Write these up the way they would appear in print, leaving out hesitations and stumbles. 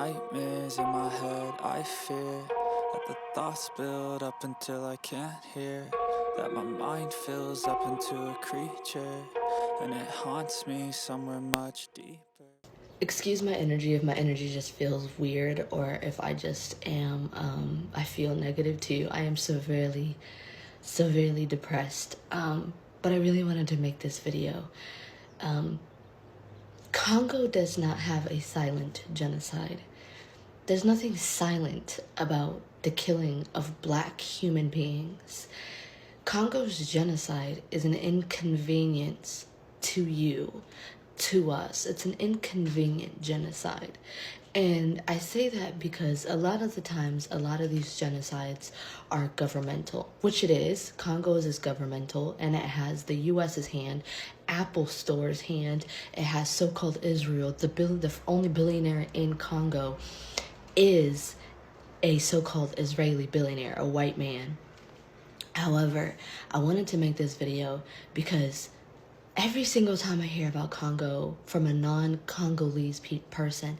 nightmares in my head, I fear that the thoughts build up until I can't hear, that my mind fills up into a creature, and it haunts me somewhere much deeper. Excuse my energy if my energy just feels weird, or if I just am, I feel negative too. I am severely depressed. But I really wanted to make this video. Congo does not have a silent genocide. There's nothing silent about the killing of black human beings. Congo's genocide is an inconvenience to you, to us. It's an inconvenient genocide. And I say that because a lot of the times, a lot of these genocides are governmental, which it is. Congo's is governmental, and it has the US's hand, Apple Store's hand. It has so-called Israel. The only billionaire in Congo is a so-called Israeli billionaire, a white man. However, I wanted to make this video because every single time I hear about Congo from a non-Congolese person,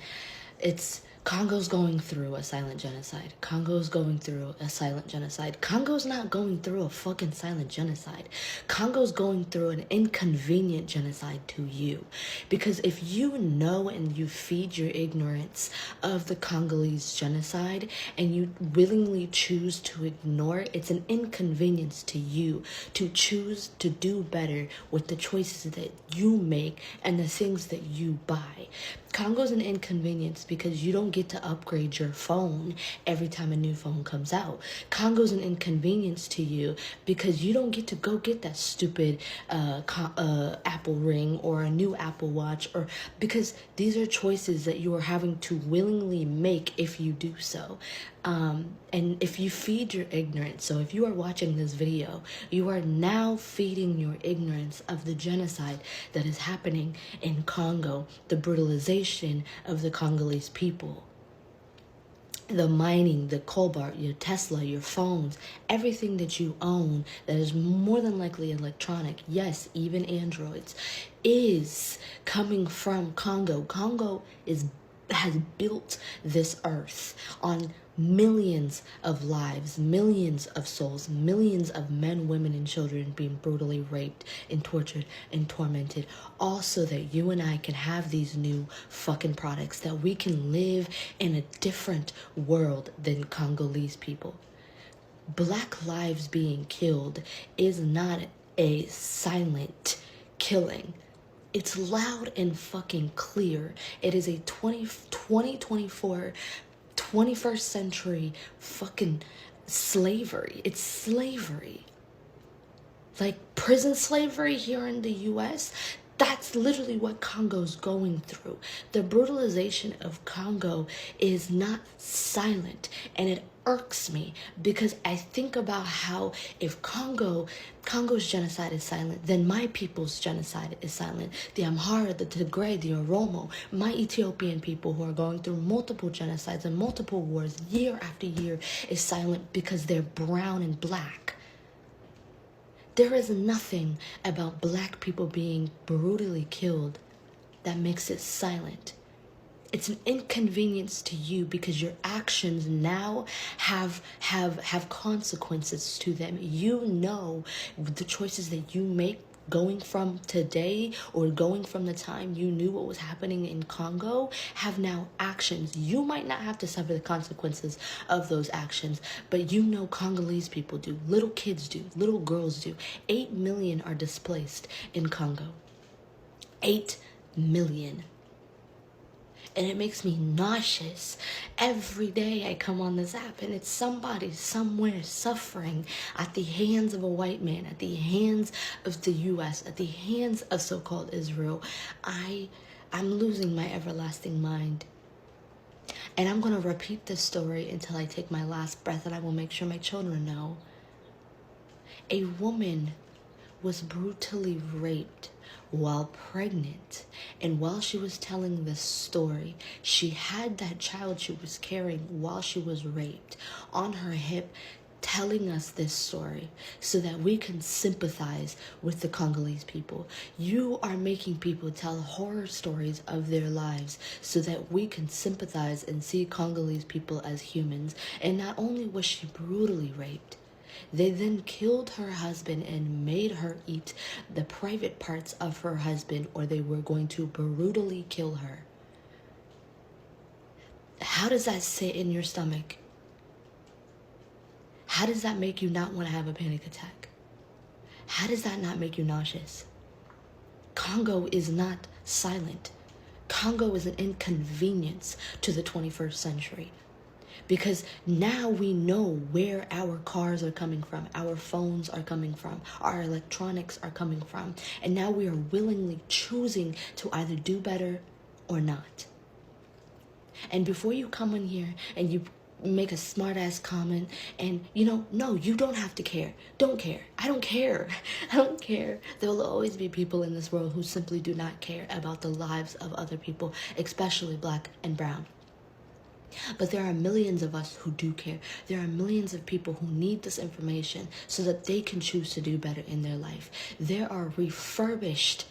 it's Congo's going through a silent genocide. Congo's going through a silent genocide. Congo's not going through a fucking silent genocide. Congo's going through an inconvenient genocide to you. Because if you know and you feed your ignorance of the Congolese genocide and you willingly choose to ignore it, it's an inconvenience to you to choose to do better with the choices that you make and the things that you buy. Congo's an inconvenience because you don't get to upgrade your phone every time a new phone comes out. Congo's an inconvenience to you because you don't get to go get that stupid Apple Ring or a new Apple Watch, or because these are choices that you are having to willingly make if you do so. And if you feed your ignorance, so if you are watching this video, you are now feeding your ignorance of the genocide that is happening in Congo, the brutalization of the Congolese people, the mining, the cobalt, your Tesla, your phones, everything that you own that is more than likely electronic, yes, even Androids, is coming from Congo. Congo has built this earth on millions of lives, millions of souls, millions of men, women, and children being brutally raped and tortured and tormented, all so that you and I can have these new fucking products, that we can live in a different world than Congolese people. Black lives being killed is not a silent killing. It's loud and fucking clear. It is a 2024, 21st century fucking slavery. It's slavery. Like prison slavery here in the US. That's literally what Congo's going through. The brutalization of Congo is not silent, and it irks me because I think about how if Congo's genocide is silent, then my people's genocide is silent. The Amhara, the Tigray, the Oromo, my Ethiopian people who are going through multiple genocides and multiple wars year after year is silent because they're brown and black. There is nothing about black people being brutally killed that makes it silent. It's an inconvenience to you because your actions now have consequences to them. You know the choices that you make going from today or going from the time you knew what was happening in Congo have now actions. You might not have to suffer the consequences of those actions, but you know Congolese people do, little kids do, little girls do. 8 million are displaced in Congo. 8 million. And it makes me nauseous. Every day I come on this app and it's somebody somewhere suffering at the hands of a white man, at the hands of the US, at the hands of so-called Israel. I'm losing my everlasting mind. And I'm going to repeat this story until I take my last breath, and I will make sure my children know. A woman was brutally raped while pregnant, and while she was telling this story, she had that child she was carrying while she was raped on her hip, telling us this story so that we can sympathize with the Congolese people. You are making people tell horror stories of their lives so that we can sympathize and see Congolese people as humans. And not only was she brutally raped, they then killed her husband and made her eat the private parts of her husband, or they were going to brutally kill her. How does that sit in your stomach? How does that make you not want to have a panic attack? How does that not make you nauseous? Congo is not silent. Congo is an inconvenience to the 21st century. Because now we know where our cars are coming from, our phones are coming from, our electronics are coming from. And now we are willingly choosing to either do better or not. And before you come in here and you make a smart ass comment and no, you don't have to care. Don't care. I don't care. I don't care. There will always be people in this world who simply do not care about the lives of other people, especially black and brown. But there are millions of us who do care. There are millions of people who need this information so that they can choose to do better in their life. There are refurbished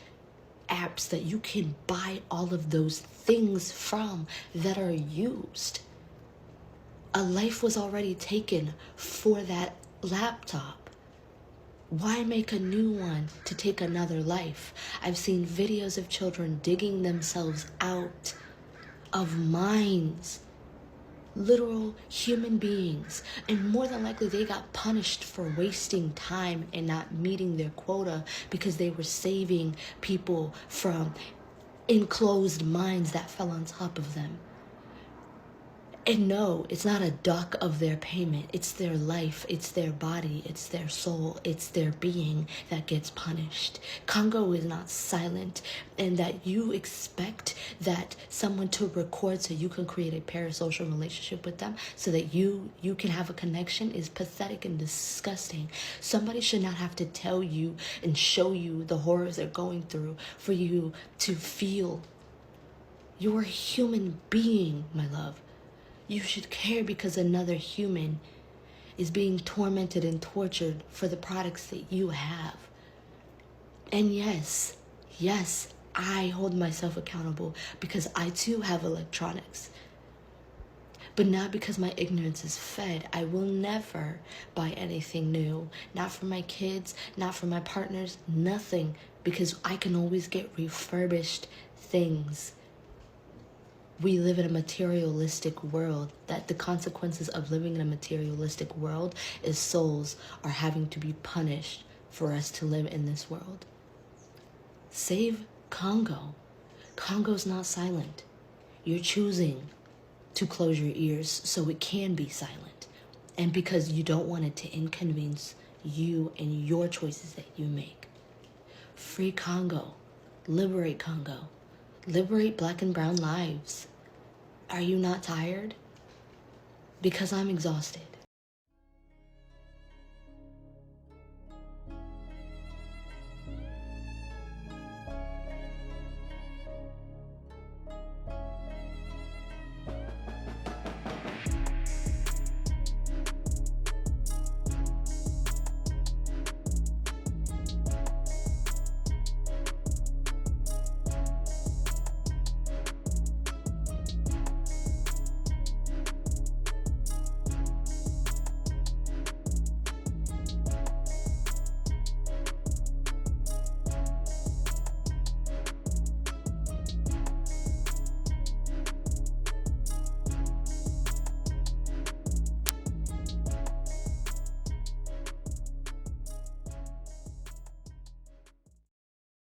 apps that you can buy all of those things from that are used. A life was already taken for that laptop. Why make a new one to take another life? I've seen videos of children digging themselves out of mines, literal human beings, and more than likely they got punished for wasting time and not meeting their quota because they were saving people from enclosed mines that fell on top of them. And no, it's not a duck of their payment. It's their life, it's their body, it's their soul, it's their being that gets punished. Congo is not silent, and that you expect that someone to record so you can create a parasocial relationship with them so that you can have a connection is pathetic and disgusting. Somebody should not have to tell you and show you the horrors they're going through for you to feel. You're a human being, my love. You should care because another human is being tormented and tortured for the products that you have. And yes, I hold myself accountable because I too have electronics. But not because my ignorance is fed. I will never buy anything new. Not for my kids, not for my partners, nothing. Because I can always get refurbished things. We live in a materialistic world, that the consequences of living in a materialistic world is souls are having to be punished for us to live in this world. Save Congo. Congo's not silent. You're choosing to close your ears so it can be silent. And because you don't want it to inconvenience you and your choices that you make. Free Congo. Liberate Congo. Liberate black and brown lives. Are you not tired? Because I'm exhausted.